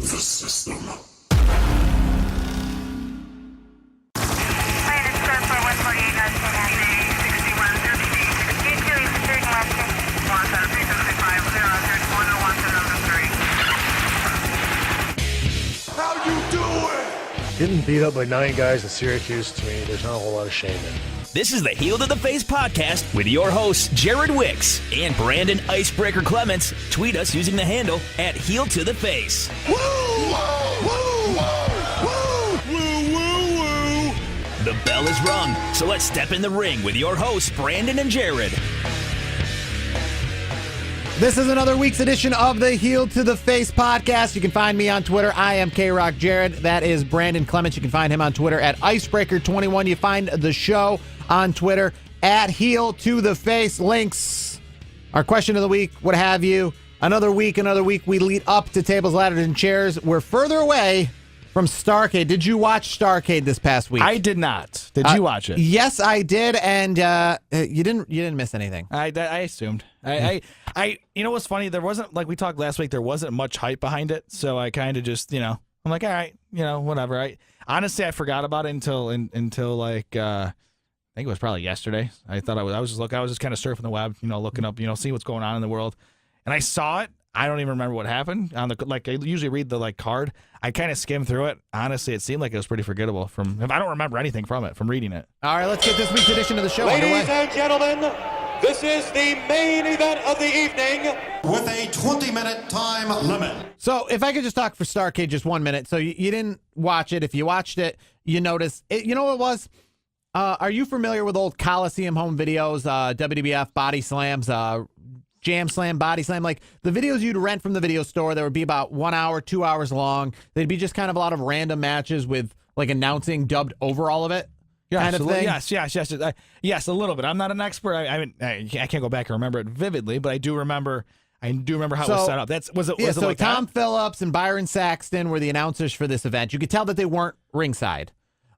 the system. How you doing? Getting beat up by 9 guys in Syracuse, to me, there's not a whole lot of shame in. This is the Heel to the Face podcast with your hosts, Jared Wicks and Brandon Icebreaker Clements. Tweet us using the handle at Heel to the Face. Woo! Woo! Woo! Woo! Woo! Woo! The bell is rung, so let's step in the ring with your hosts, Brandon and Jared. This is another week's edition of the Heel to the Face podcast. You can find me on Twitter. I am K-Rock Jared. That is Brandon Clements. You can find him on Twitter at Icebreaker21. You find the show on Twitter at Heel to the Face. Links, our question of the week, what have you. Another week. We lead up to Tables, Ladders, and Chairs. We're further away from Starrcade. Did you watch Starrcade this past week? I did not. Did you watch it? Yes, I did, and you didn't miss anything. I assumed. I you know what's funny? There wasn't, like we talked last week, there wasn't much hype behind it, so I kind of just, I'm like, all right, whatever. Honestly, I forgot about it until like I think it was probably yesterday. I thought I was just kind of surfing the web, looking up, see what's going on in the world, and I saw it. I don't even remember what happened on the I usually read the card. I kind of skimmed through it. Honestly, it seemed like it was pretty forgettable. I don't remember anything from it from reading it. All right, let's get this week's edition of the show Ladies underway. and gentlemen, this is the main event of the evening. With a 20-minute time limit. So if I could just talk for Starrcade just 1 minute. So you didn't watch it. If you watched it, you noticed it. You know what it was? Are you familiar with old Coliseum home videos, WWF body slams, Jam Slam, Body Slam, like the videos you'd rent from the video store that would be about 1 hour, 2 hours long. They'd be just kind of a lot of random matches with like announcing dubbed over all of it. Kind of thing. Yes, a little bit. I'm not an expert. I can't go back and remember it vividly, but I do remember how it was set up. Was it like Tom that? Phillips and Byron Saxton were the announcers for this event. You could tell that they weren't ringside,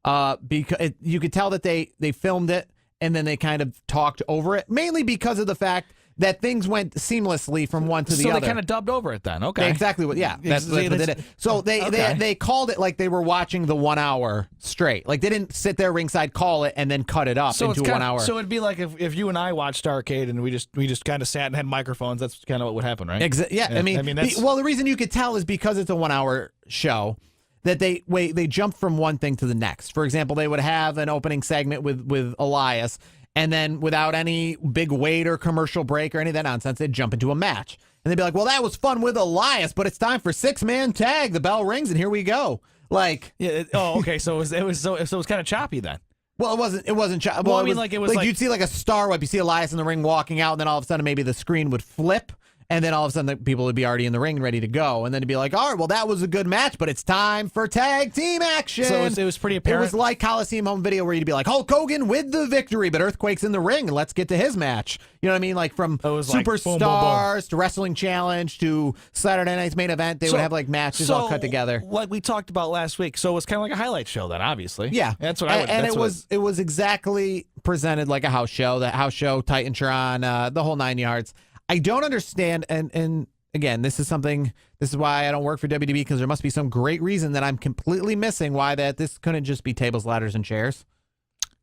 because you could tell that they filmed it and then they kind of talked over it, mainly because of the fact that things went seamlessly from one to the other. So they kind of dubbed over it then. Okay. Exactly what, yeah. That's what they did. So they called it like they were watching the 1 hour straight. Like they didn't sit there ringside, call it, and then cut it up into 1 hour. So it'd be like if you and I watched Starrcade and we just kind of sat and had microphones, that's kind of what would happen, right? Yeah. I mean that's... the reason you could tell is because it's a 1 hour show that they jumped from one thing to the next. For example, they would have an opening segment with Elias, and then without any big wait or commercial break or any of that nonsense, they'd jump into a match. And they'd be like, well, that was fun with Elias, but it's time for 6-man tag. The bell rings, and here we go. Like, yeah. Okay. So it was kind of choppy then. Well, it wasn't choppy. Well, I mean, it was like you'd see like a star wipe. You see Elias in the ring walking out, and then all of a sudden maybe the screen would flip. And then all of a sudden, the people would be already in the ring ready to go. And then it'd be like, all right, well, that was a good match, but it's time for tag team action. So it was pretty apparent. It was like Coliseum home video where you'd be like, Hulk Hogan with the victory, but Earthquake's in the ring, and let's get to his match. You know what I mean? Like from Superstars to Wrestling Challenge to Saturday Night's Main Event, they would have like matches all cut together. Like we talked about last week. So it was kind of like a highlight show then, obviously. Yeah. That's what I would. And it was exactly presented like a house show, the house show, Titantron, the whole 9 yards. I don't understand, and again, this is why I don't work for WWE, because there must be some great reason that I'm completely missing why this couldn't just be tables, ladders, and chairs.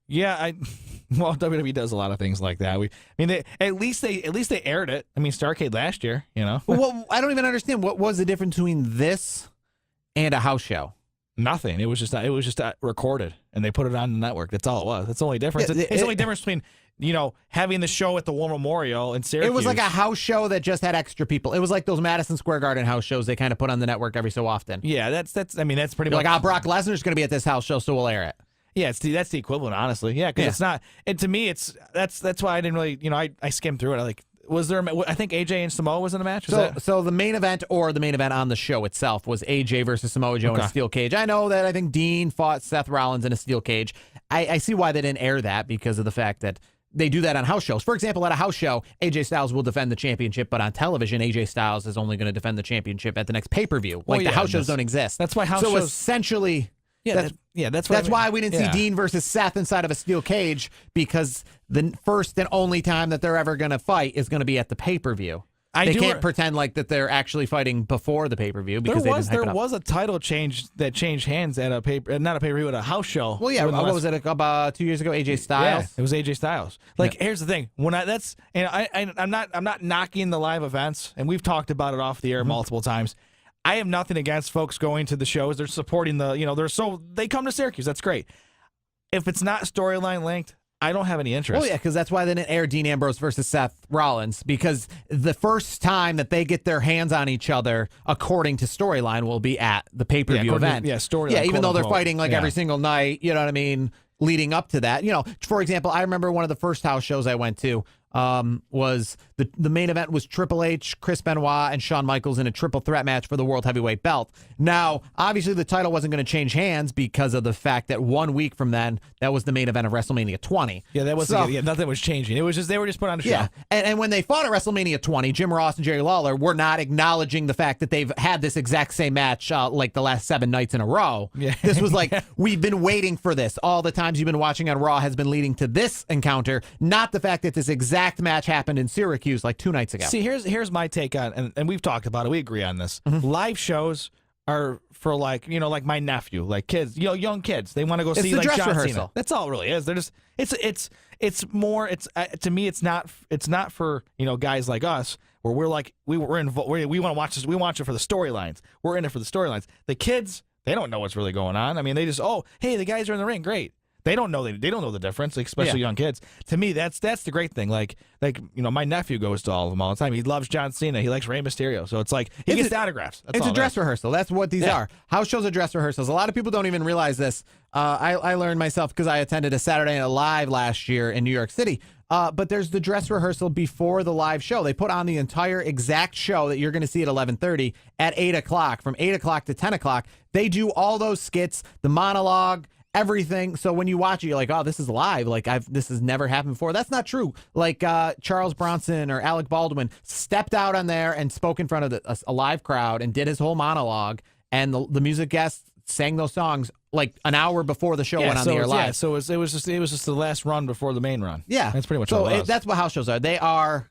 Yeah, WWE does a lot of things like that. At least they aired it. I mean, Starrcade last year, Well, I don't even understand what was the difference between this and a house show. Nothing. It was just recorded and they put it on the network. That's all it was. That's the only difference. Yeah, it's the only difference between having the show at the War Memorial in Syracuse. It was like a house show that just had extra people. It was like those Madison Square Garden house shows they kind of put on the network every so often. Yeah, that's pretty much like, Brock Lesnar's going to be at this house show, so we'll air it. Yeah, that's the equivalent, honestly. Yeah, because it's not. And to me, that's why I didn't really. I skimmed through it. Like, was there? I think AJ and Samoa was in a match. So the main event or the main event on the show itself was AJ versus Samoa Joe in a steel cage. I know that I think Dean fought Seth Rollins in a steel cage. I see why they didn't air that, because of the fact that they do that on house shows. For example, at a house show, AJ Styles will defend the championship, but on television, AJ Styles is only going to defend the championship at the next pay-per-view. The house shows don't exist. That's why house shows... So essentially... That's why we didn't see Dean versus Seth inside of a steel cage, because the first and only time that they're ever going to fight is going to be at the pay-per-view. They can't pretend like that they're actually fighting before the pay-per-view because there was a title change that changed hands at a not a pay-per-view, but a house show. Well, yeah, what was it about 2 years ago? AJ Styles. Yeah, it was AJ Styles. Like, here's the thing: I'm not knocking the live events, and we've talked about it off the air multiple times. I have nothing against folks going to the shows. They're supporting they come to Syracuse. That's great. If it's not storyline linked, I don't have any interest. Well, yeah, because that's why they didn't air Dean Ambrose versus Seth Rollins, because the first time that they get their hands on each other, according to storyline, will be at the pay-per-view event. Storyline. Yeah, even though they're fighting every single night, you know what I mean, leading up to that. For example, I remember one of the first house shows I went to was the main event was Triple H, Chris Benoit, and Shawn Michaels in a triple threat match for the World Heavyweight Belt. Now, obviously, the title wasn't going to change hands because of the fact that 1 week from then, that was the main event of WrestleMania 20. Yeah, that wasn't. Nothing was changing. It was just they were just put on a show. Yeah, and when they fought at WrestleMania 20, Jim Ross and Jerry Lawler were not acknowledging the fact that they've had this exact same match like the last 7 nights in a row. Yeah. This was like, we've been waiting for this. All the times you've been watching on Raw has been leading to this encounter, not the fact that this exact match happened in Syracuse like 2 nights ago. See, here's my take on, and we've talked about it. We agree on this. Live shows are for like my nephew, like kids, young kids. They want to go see like John Cena. That's all it really is. They're just it's more. To me, it's not for guys like us where we're like we want to watch this. We watch it for the storylines. We're in it for the storylines. The kids, they don't know what's really going on. I mean, they just hey, the guys are in the ring, great. They don't know the difference, especially young kids. To me, that's the great thing. Like my nephew goes to all of them all the time. He loves John Cena. He likes Rey Mysterio. So it's like he gets autographs. It's a dress rehearsal. That's what these are. House shows are dress rehearsals. A lot of people don't even realize this. I learned myself because I attended a Saturday Night Live last year in New York City. But there's the dress rehearsal before the live show. They put on the entire exact show that you're going to see at 11:30 at 8 o'clock. From 8 o'clock to 10 o'clock, they do all those skits, the monologue, everything. So when you watch it, you're like, oh, this is live. Like this has never happened before. That's not true. Like Charles Bronson or Alec Baldwin stepped out on there and spoke in front of a live crowd and did his whole monologue. And the music guests sang those songs like an hour before the show went on the air live. Yeah, so it was just the last run before the main run. Yeah, that's pretty much all it was. That's what house shows are. They are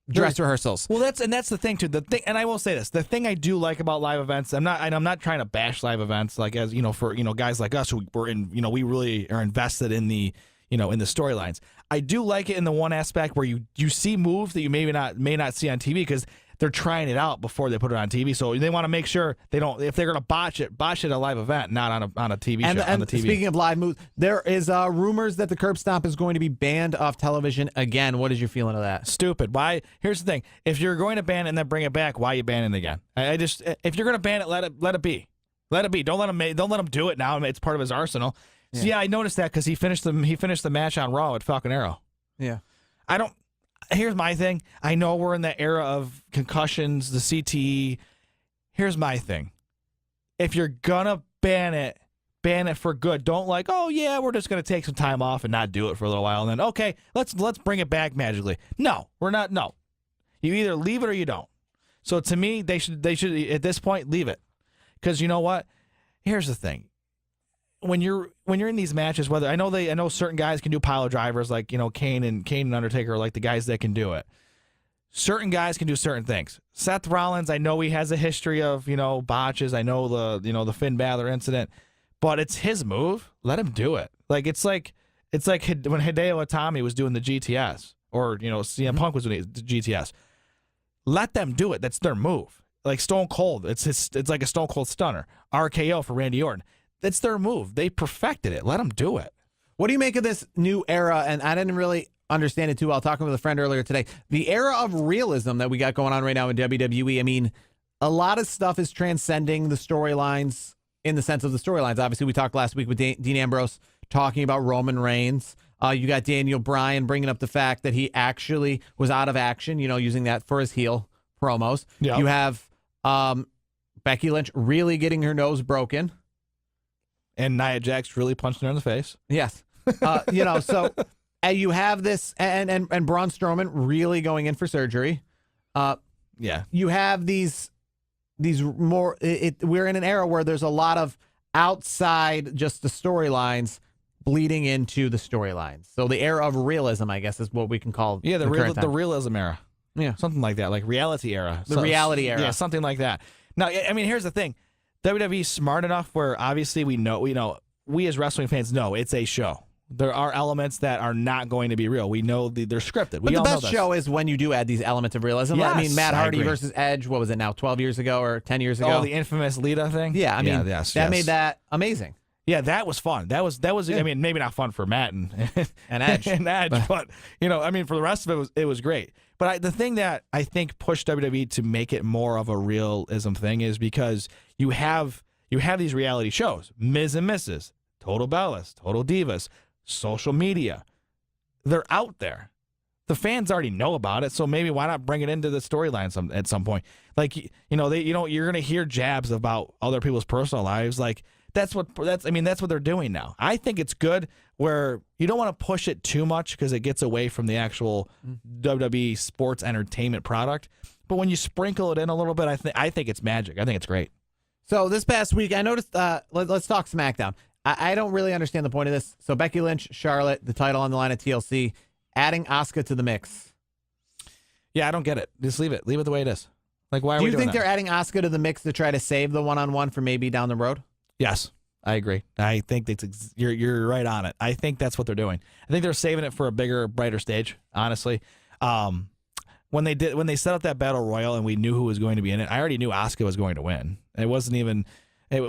dress rehearsals. Well, that's the thing too. And I will say this: the thing I do like about live events, I'm not trying to bash live events, like as for guys like us who were in, we really are invested in the in the storylines. I do like it in the one aspect where you see moves that you may not see on TV because they're trying it out before they put it on TV. So they want to make sure they don't, if they're going to botch it at a live event, not on a TV show. On the TV. Speaking of live moves, there is rumors that the curb stomp is going to be banned off television again. What is your feeling of that? Stupid. Why? Here's the thing: if you're going to ban it and then bring it back, why are you banning it again? If you're going to ban it, let it be. Let it be. Don't let him do it now. It's part of his arsenal. Yeah. So yeah, I noticed that because he finished the match on Raw at Falcon Arrow. Yeah. Here's my thing. I know we're in the era of concussions, the CTE. Here's my thing. If you're gonna ban it for good. Don't like, oh yeah, we're just gonna take some time off and not do it for a little while, and then okay, let's bring it back magically. No, we're not. No, you either leave it or you don't. So to me, they should at this point leave it, because you know what? Here's the thing. When you're in these matches, whether I know certain guys can do pile drivers, like Kane and Undertaker are like the guys that can do it. Certain guys can do certain things. Seth Rollins, I know he has a history of botches. I know the Finn Balor incident, but it's his move. Let him do it. Like it's like when Hideo Itami was doing the GTS, or CM Punk was doing the GTS. Let them do it. That's their move. Like Stone Cold, it's like a Stone Cold Stunner. RKO for Randy Orton. That's their move. They perfected it. Let them do it. What do you make of this new era? And I didn't really understand it too well. Talking with a friend earlier today. The era of realism that we got going on right now in WWE. I mean, a lot of stuff is transcending the storylines in the sense of the storylines. Obviously, we talked last week with Dean Ambrose talking about Roman Reigns. You got Daniel Bryan bringing up the fact that he actually was out of action, using that for his heel promos. Yep. You have Becky Lynch really getting her nose broken. And Nia Jax really punched her in the face. Yes. So you have this, and Braun Strowman really going in for surgery. Yeah. You have these more, we're in an era where there's a lot of outside just the storylines bleeding into the storylines. So the era of realism, I guess, is what we can call the realism era. Yeah. Something like that, like reality era. The reality era. Yeah, something like that. Now, I mean, here's the thing. WWE's smart enough where obviously we as wrestling fans know it's a show. There are elements that are not going to be real. We know they're scripted. But the best show is when you do add these elements of realism. Yes, I mean, Matt I Hardy agree. versus Edge, what was it now, 12 years ago or 10 years ago? Oh, the infamous Lita thing? Yeah, I mean, yes. made that amazing. Yeah, that was fun. That was. I mean, maybe not fun for Matt and Edge. but I mean, for the rest of it was great. But the thing that I think pushed WWE to make it more of a realism thing is because you have these reality shows, Ms. and Mrs., Total Bellas, Total Divas, social media. They're out there. The fans already know about it, so maybe why not bring it into the storyline at some point? Like you're gonna hear jabs about other people's personal lives. Like that's what they're doing now. I think it's good where you don't want to push it too much because it gets away from the actual WWE sports entertainment product. But when you sprinkle it in a little bit, I think it's magic. I think it's great. So this past week, I noticed, let's talk SmackDown. I don't really understand the point of this. So Becky Lynch, Charlotte, the title on the line at TLC, adding Asuka to the mix. Yeah, I don't get it. Just leave it. Leave it the way it is. Like, why are we doing that? Do you think they're adding Asuka to the mix to try to save the one-on-one for maybe down the road? Yes, I agree. I think you're right on it. I think that's what they're doing. I think they're saving it for a bigger, brighter stage, honestly. When they set up that battle royal and we knew who was going to be in it, I already knew Asuka was going to win. It wasn't even. It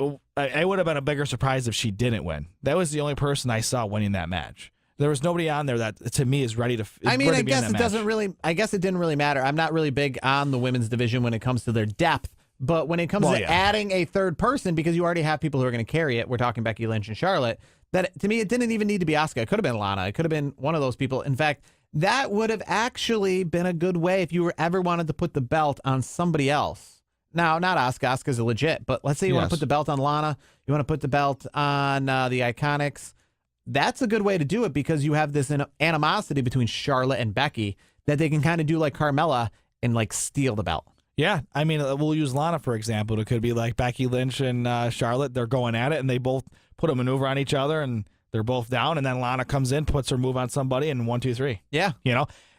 would have been a bigger surprise if she didn't win. That was the only person I saw winning that match. There was nobody on there that to me is ready to. I guess it doesn't really. I guess it didn't really matter. I'm not really big on the women's division when it comes to their depth. But when it comes to adding a third person, because you already have people who are going to carry it, we're talking Becky Lynch and Charlotte. That to me, it didn't even need to be Asuka. It could have been Lana. It could have been one of those people. In fact, that would have actually been a good way if you ever wanted to put the belt on somebody else. Now, not Asuka. Asuka's legit, but let's say you want to put the belt on Lana. You want to put the belt on the Iconics. That's a good way to do it because you have this animosity between Charlotte and Becky that they can kind of do like Carmella and like steal the belt. Yeah, I mean, we'll use Lana for example. It could be like Becky Lynch and Charlotte. They're going at it, and they both put a maneuver on each other, and they're both down. And then Lana comes in, puts her move on somebody, and 1, 2, 3. Yeah,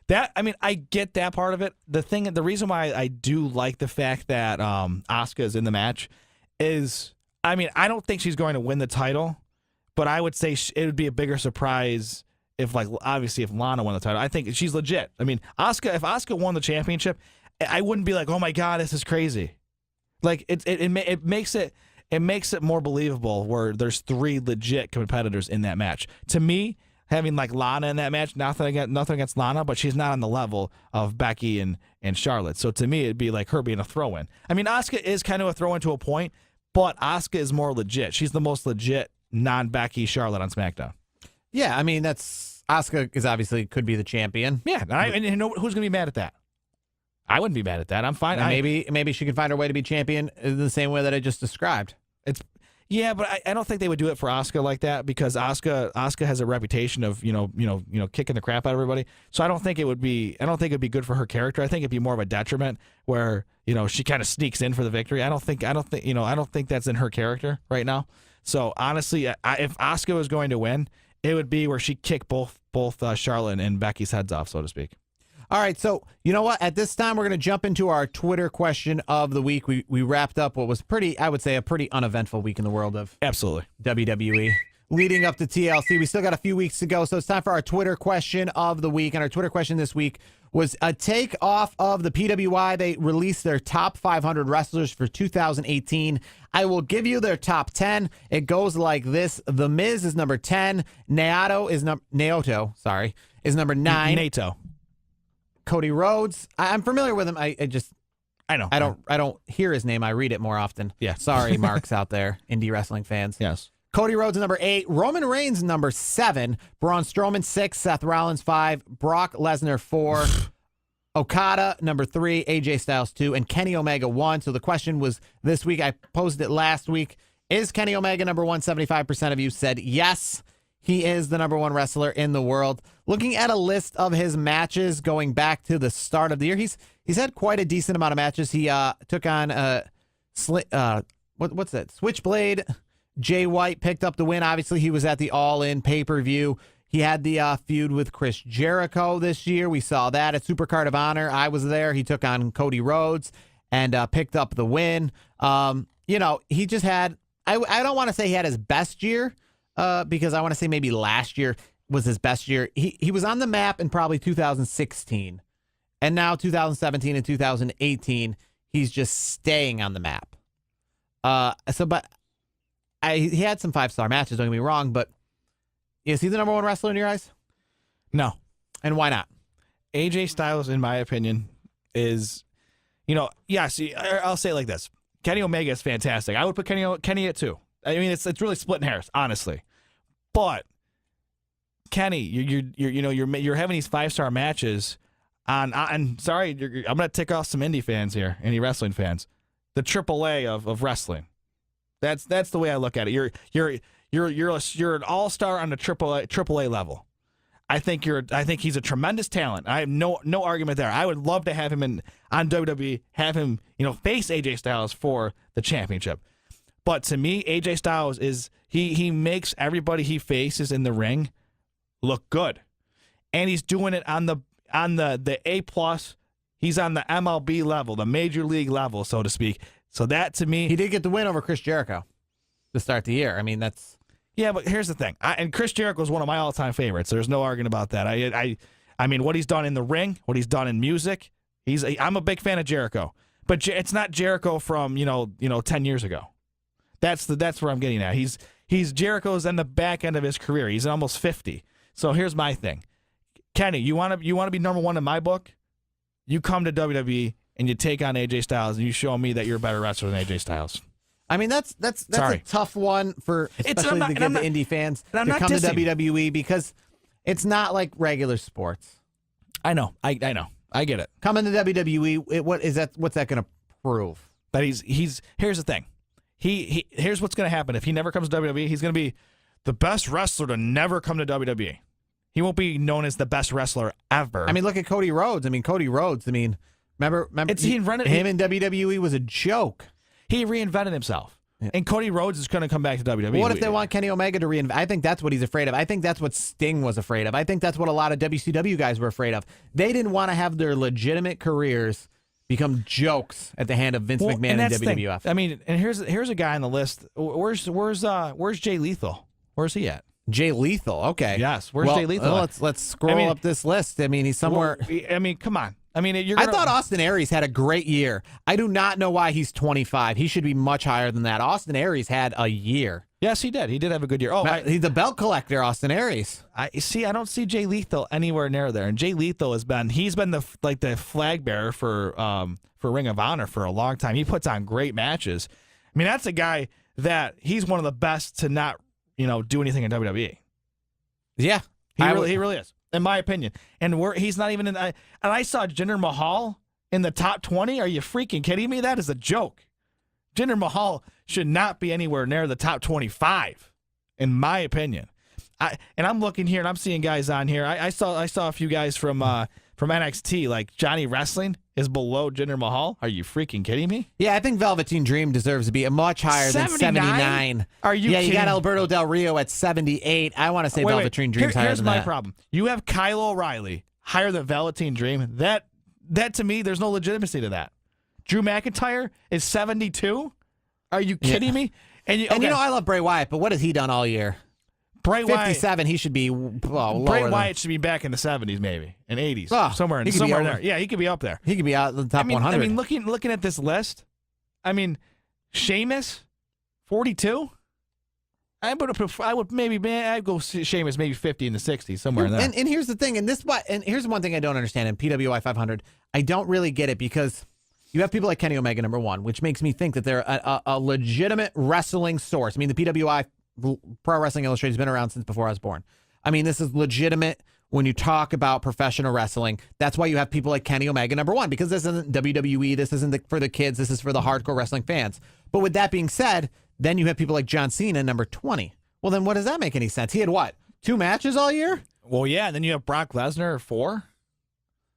that. I mean, I get that part of it. The reason why I do like the fact that Asuka is in the match is, I mean, I don't think she's going to win the title, but I would say it would be a bigger surprise if Lana won the title. I think she's legit. I mean, if Asuka won the championship, I wouldn't be like, oh my God, this is crazy. Like it makes it more believable where there's 3 legit competitors in that match. To me, having like Lana in that match, nothing against Lana, but she's not on the level of Becky and Charlotte. So to me, it'd be like her being a throw-in. I mean, Asuka is kind of a throw-in to a point, but Asuka is more legit. She's the most legit non-Becky Charlotte on SmackDown. Yeah, I mean, Asuka is obviously could be the champion. Yeah, and you know who's going to be mad at that? I wouldn't be mad at that. I'm fine. Maybe she can find her way to be champion in the same way that I just described. Yeah, but I don't think they would do it for Asuka like that because Asuka has a reputation of kicking the crap out of everybody. So I don't think it'd be good for her character. I think it'd be more of a detriment where she kind of sneaks in for the victory. I don't think that's in her character right now. So honestly, if Asuka was going to win, it would be where she kicked both Charlotte and Becky's heads off, so to speak. All right, so you know what? At this time, we're going to jump into our Twitter question of the week. We wrapped up what was I would say, a pretty uneventful week in the world of absolutely WWE. Leading up to TLC, we still got a few weeks to go, so it's time for our Twitter question of the week. And our Twitter question this week was a take off of the PWI. They released their top 500 wrestlers for 2018. I will give you their top 10. It goes like this: The Miz is number 10. Naoto is number 9. Naito. Cody Rhodes. I'm familiar with him. I know. I don't hear his name. I read it more often. Yeah. Sorry, marks out there, indie wrestling fans. Yes. Cody Rhodes number 8. Roman Reigns number 7. Braun Strowman 6. Seth Rollins 5. Brock Lesnar 4. Okada number 3. AJ Styles 2. And Kenny Omega 1. So the question was this week. I posed it last week. Is Kenny Omega number 1? 75% of you said yes. He is the number 1 wrestler in the world. Looking at a list of his matches going back to the start of the year, he's had quite a decent amount of matches. He took on what's that? Switchblade. Jay White picked up the win. Obviously, he was at the All-In pay-per-view. He had the feud with Chris Jericho this year. We saw that at Supercard of Honor. I was there. He took on Cody Rhodes and picked up the win. He just had, I don't want to say he had his best year because I want to say maybe last year was his best year. He was on the map in probably 2016. And now 2017 and 2018, he's just staying on the map. He had some 5-star matches, don't get me wrong, but is he the number one wrestler in your eyes? No. And why not? AJ Styles, in my opinion, is, yes, I'll say it like this. Kenny Omega is fantastic. I would put Kenny at 2. I mean, it's really splitting hairs, honestly. But Kenny, you're having these 5-star matches on sorry, I'm going to tick off some indie fans here, indie wrestling fans. The AAA of wrestling. That's the way I look at it. You're an all-star on the AAA level. I think he's a tremendous talent. I have no argument there. I would love to have him on WWE, have him, face AJ Styles for the championship. But to me, AJ Styles he makes everybody he faces in the ring look good. And he's doing it on the A+. He's on the MLB level, the major league level, so to speak. So that, to me... He did get the win over Chris Jericho to start the year. I mean, that's... Yeah, but here's the thing. And Chris Jericho is one of my all-time favorites. There's no arguing about that. I mean, what he's done in the ring, what he's done in music, I'm a big fan of Jericho. But it's not Jericho from, 10 years ago. That's where I'm getting at. He's Jericho's in the back end of his career. He's almost 50. So here's my thing. Kenny, you want to be number one in my book? You come to WWE and you take on AJ Styles and you show me that you're a better wrestler than AJ Styles. I mean, that's a tough one for especially the indie fans to come to WWE because it's not like regular sports. I know. I get it. Coming to WWE, what's that going to prove? That here's the thing. Here's what's going to happen. If he never comes to WWE, he's going to be the best wrestler to never come to WWE. He won't be known as the best wrestler ever. I mean, look at Cody Rhodes. Remember him in WWE was a joke. He reinvented himself. Yeah. And Cody Rhodes is going to come back to WWE. What if they want Kenny Omega to reinvent? I think that's what he's afraid of. I think that's what Sting was afraid of. I think that's what a lot of WCW guys were afraid of. They didn't want to have their legitimate careers become jokes at the hand of Vince McMahon and WWF. I mean, and here's a guy on the list. Where's Jay Lethal? Where's he at? Jay Lethal. Okay. Yes. Where's Jay Lethal? Let's scroll up this list. I mean, he's somewhere. Come on. I mean, I thought Austin Aries had a great year. I do not know why he's 25. He should be much higher than that. Austin Aries had a year. Yes, he did. He did have a good year. He's a belt collector, Austin Aries. I don't see Jay Lethal anywhere near there. And Jay Lethal has been the flag bearer for Ring of Honor for a long time. He puts on great matches. I mean, that's a guy that he's one of the best to not do anything in WWE. Yeah, he really is. In my opinion. And he's not even in. And I saw Jinder Mahal in the top 20. Are you freaking kidding me? That is a joke. Jinder Mahal should not be anywhere near the top 25, in my opinion. I'm looking here and I'm seeing guys on here. I saw a few guys from NXT, like Johnny Wrestling is below Jinder Mahal. Are you freaking kidding me? Yeah, I think Velveteen Dream deserves to be much higher than 79. Are you kidding? You got Alberto Del Rio at 78. I want to say Velveteen Dream's higher than that. Here's my problem. You have Kyle O'Reilly higher than Velveteen Dream. That to me, there's no legitimacy to that. Drew McIntyre is 72. Are you kidding me? And I love Bray Wyatt, but what has he done all year? Bray 57, Wyatt, he should be lower. Bray Wyatt should be back in the 70s, maybe, and 80s, somewhere in there. Yeah, he could be up there. He could be out in the top 100. I mean, looking at this list, I mean, Sheamus, 42. I'd go Sheamus maybe 50 in the 60s, somewhere in there. And here's the thing, and here's one thing I don't understand in PWI 500. I don't really get it because you have people like Kenny Omega, number one, which makes me think that they're a legitimate wrestling source. I mean, the PWI Pro Wrestling Illustrated has been around since before I was born. I mean, this is legitimate when you talk about professional wrestling. That's why you have people like Kenny Omega, number one, because this isn't WWE. This isn't for the kids. This is for the hardcore wrestling fans. But with that being said, then you have people like John Cena, number 20. Well, then what does that make any sense? He had what? 2 matches all year? Well, yeah. And then you have Brock Lesnar, 4.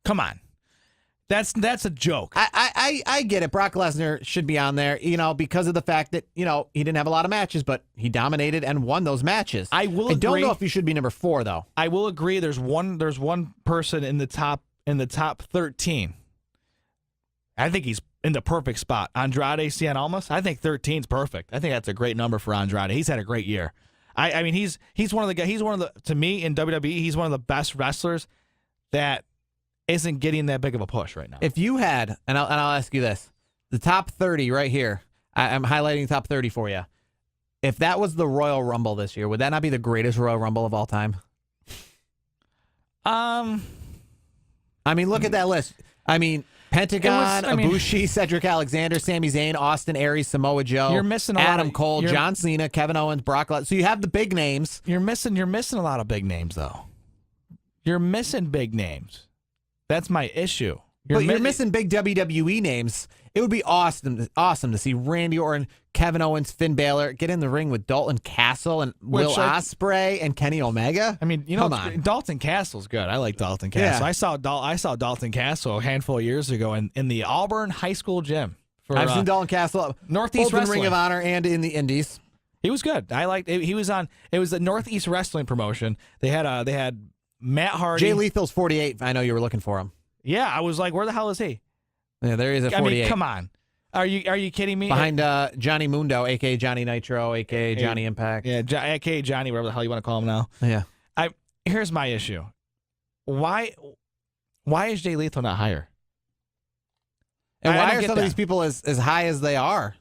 Come on. That's a joke. I get it. Brock Lesnar should be on there, because of the fact that, he didn't have a lot of matches, but he dominated and won those matches. I will I don't agree. know if he should be number 4, though. I will agree. There's one person in the top 13. I think he's in the perfect spot. Andrade Cien Almas. I think 13's perfect. I think that's a great number for Andrade. He's had a great year. I mean, he's one of the guys. He's one of the, to me in WWE, he's one of the best wrestlers that isn't getting that big of a push right now. If you had, and I'll ask you this, the top 30 right here, I'm highlighting the top 30 for you. If that was the Royal Rumble this year, would that not be the greatest Royal Rumble of all time? I mean, look at that list. I mean, Pentagon, Ibushi, Cedric Alexander, Sami Zayn, Austin Aries, Samoa Joe, You're missing Adam Cole, John Cena, Kevin Owens, Brock Lesnar. So you have the big names. You're missing a lot of big names though. You're missing big names. That's my issue. You're missing big WWE names. It would be awesome to see Randy Orton, Kevin Owens, Finn Balor get in the ring with Dalton Castle and Will Ospreay and Kenny Omega. I mean, come on. Dalton Castle's good. I like Dalton Castle. Yeah. I saw Dalton Castle a handful of years ago in the Auburn High School gym. I've seen Dalton Castle Northeast both in Wrestling. Ring of Honor and in the Indies. He was good. I liked. He was on. It was the Northeast Wrestling promotion. They had Matt Hardy. Jay Lethal's 48. I know you were looking for him. Yeah, I was like, where the hell is he? Yeah, there he is at 48. I mean, come on. Are you kidding me? Behind Johnny Mundo, a.k.a. Johnny Nitro, a.k.a. Johnny Impact. Yeah, a.k.a. Johnny, whatever the hell you want to call him now. Yeah. Here's my issue. Why is Jay Lethal not higher? And why are some of these people as high as they are?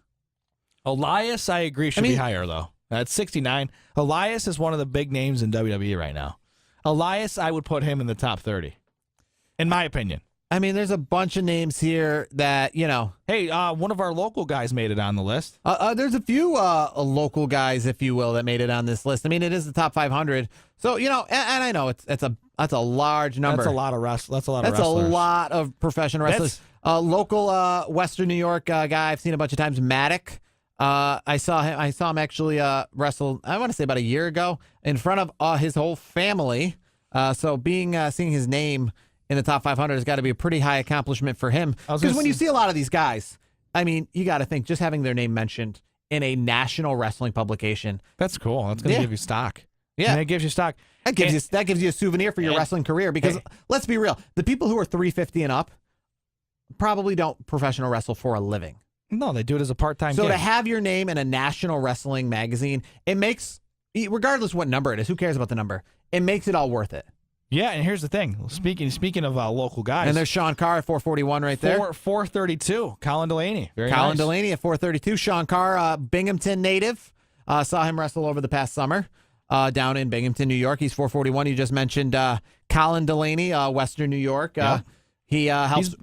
Elias, I agree, should be higher, though. At 69. Elias is one of the big names in WWE right now. Elias, I would put him in the top 30, in my opinion. I mean, there's a bunch of names here that, Hey, one of our local guys made it on the list. There's a few local guys, if you will, that made it on this list. I mean, it is the top 500. So, and I know that's a large number. That's a lot of wrestlers. That's a lot of professional wrestlers. Local Western New York guy I've seen a bunch of times, Maddock. I saw him actually wrestle, I want to say about a year ago, in front of his whole family. So seeing his name in the top 500 has got to be a pretty high accomplishment for him. Because when you see a lot of these guys, I mean, you got to think just having their name mentioned in a national wrestling publication. That's cool. That's going to give you stock. Yeah. And it gives you stock. That gives you a souvenir for your wrestling career. Because let's be real, the people who are 350 and up probably don't professional wrestle for a living. No, they do it as a part-time gig. So to have your name in a national wrestling magazine, it makes, regardless what number it is, who cares about the number? It makes it all worth it. Yeah, and here's the thing. Speaking of local guys. And there's Sean Carr at 441 right there. 432. Colin Delaney. Colin Delaney at 432. Sean Carr, Binghamton native. Saw him wrestle over the past summer down in Binghamton, New York. He's 441. You just mentioned Colin Delaney, Western New York. Yeah. He helps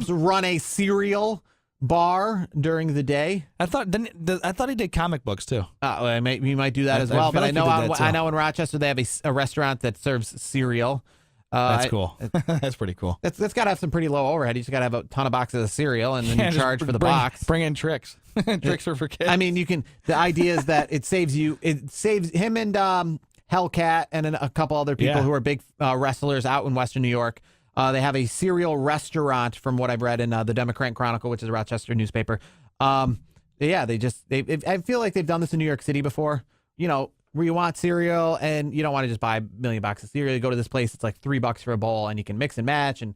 run a cereal bar during the day. I thought he did comic books too. He might do that as well. But I know in Rochester they have a restaurant that serves cereal. That's cool. That's pretty cool. That's got to have some pretty low overhead. You just got to have a ton of boxes of cereal and then you charge for the box. Bring in tricks. Tricks are for kids. I mean, you can. The idea is that it saves him and Hellcat and a couple other people who are big wrestlers out in Western New York. They have a cereal restaurant, from what I've read in the Democrat Chronicle, which is a Rochester newspaper. I feel like they've done this in New York City before. Where you want cereal and you don't want to just buy a million boxes of cereal. You go to this place, it's like $3 for a bowl, and you can mix and match and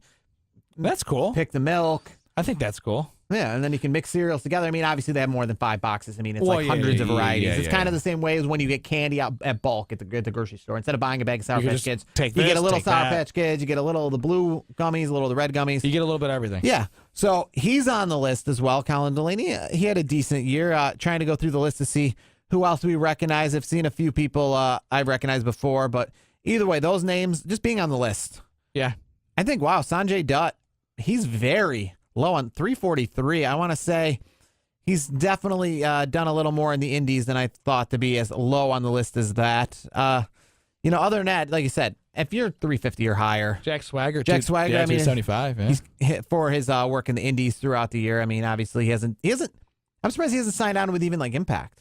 that's cool. Pick the milk. I think that's cool. Yeah, and then you can mix cereals together. I mean, obviously they have more than 5 boxes. I mean, it's hundreds of varieties. It's kind of the same way as when you get candy out at bulk at the grocery store. Instead of buying a bag of Sour Patch Kids, you get a little Sour Patch Kids, you get a little of the blue gummies, a little of the red gummies. You get a little bit of everything. Yeah. So he's on the list as well, Colin Delaney. He had a decent year. Trying to go through the list to see who else we recognize. I've seen a few people I've recognized before, but either way, those names just being on the list. Yeah. I think, wow, Sanjay Dutt, he's very low on 343. I want to say he's definitely done a little more in the indies than I thought to be as low on the list as that. Other than that, like you said, if you're 350 or higher. Jack Swagger, I mean, 275. Yeah. He's hit for his work in the indies throughout the year. I mean, obviously he hasn't. I'm surprised he hasn't signed on with even like Impact.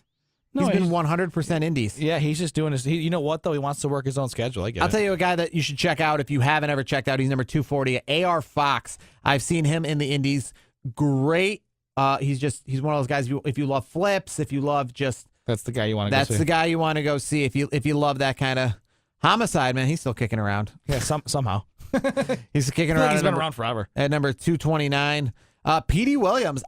No, He's been 100% indies. Yeah, he's just doing his. You know what though? He wants to work his own schedule. I get I'll it. tell you a guy that you should check out if you haven't ever checked out. He's number 240, AR Fox. I've seen him in the indies. Great. He's one of those guys. If you love flips, if you love just That's the guy you want to go see. that's the guy you want to go see. If you love that kind of homicide, man, he's still kicking around. Yeah, somehow. He's kicking I feel around. like he's at been number- around forever. at number 229. Petey Williams.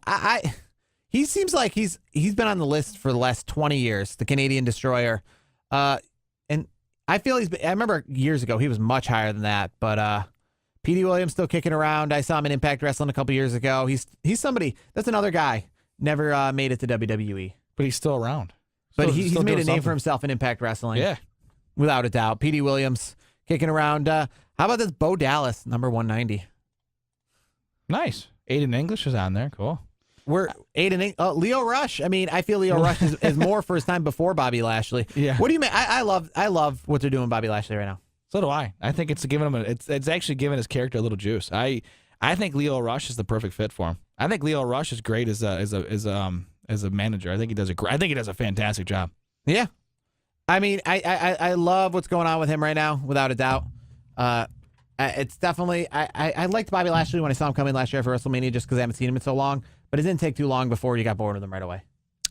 He seems like he's been on the list for the last 20 years, the Canadian Destroyer. And I feel I remember years ago he was much higher than that, but Petey Williams still kicking around. I saw him in Impact Wrestling a couple years ago. He's somebody, that's another guy, never made it to WWE. But he's still around. But Still- he's still made a doing name for something. himself in Impact Wrestling. Yeah. Without a doubt. Petey Williams kicking around. How about this Bo Dallas, number 190? Nice. Aiden English is on there. Cool. We're 8-8. Leo Rush. I mean, I feel Leo Rush is more for his time before Bobby Lashley. Yeah. What do you mean? I love what they're doing with Bobby Lashley right now. So do I. I think it's giving him it's actually giving his character a little juice. I think Leo Rush is the perfect fit for him. I think Leo Rush is great as a manager. I think he does a fantastic job. Yeah. I mean, I love what's going on with him right now, without a doubt. It's definitely I liked Bobby Lashley when I saw him come in last year for WrestleMania just because I haven't seen him in so long. But it didn't take too long before you got bored with him right away.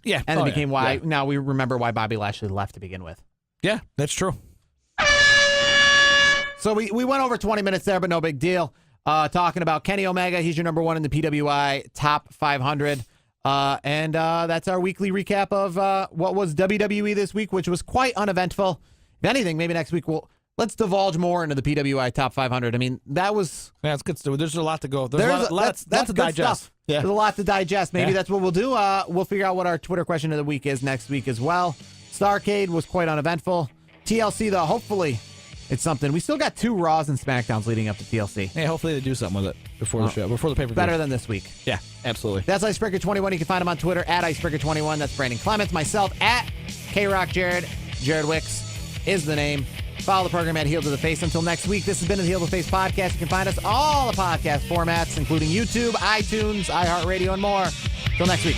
Yeah. And it became why Yeah. now we remember why Bobby Lashley left to begin with. Yeah, that's true. So we went over 20 minutes there, but no big deal. Talking about Kenny Omega. He's your number one in the PWI Top 500. And that's our weekly recap of what was WWE this week, which was quite uneventful. If anything, maybe next week let's divulge more into the PWI Top 500. I mean, that was... Yeah, it's good stuff. There's a lot to go. There's a lot to good digest. stuff. Yeah. There's a lot to digest. Maybe Yeah. that's what we'll do. We'll figure out what our Twitter question of the week is next week as well. Starrcade was quite uneventful. TLC, though, hopefully it's something. We still got 2 Raws and SmackDowns leading up to TLC. Yeah, hopefully they do something with it before the show, before the pay-per-view. Better than this week. Yeah, absolutely. That's Icebreaker21. You can find him on Twitter at Icebreaker21. That's Brandon Clements. Myself at KRock Jared. Jared Wicks is the name. Follow the program at Heel to the Face. Until next week, this has been the Heel to the Face podcast. You can find us all the podcast formats, including YouTube, iTunes, iHeartRadio, and more. Until next week.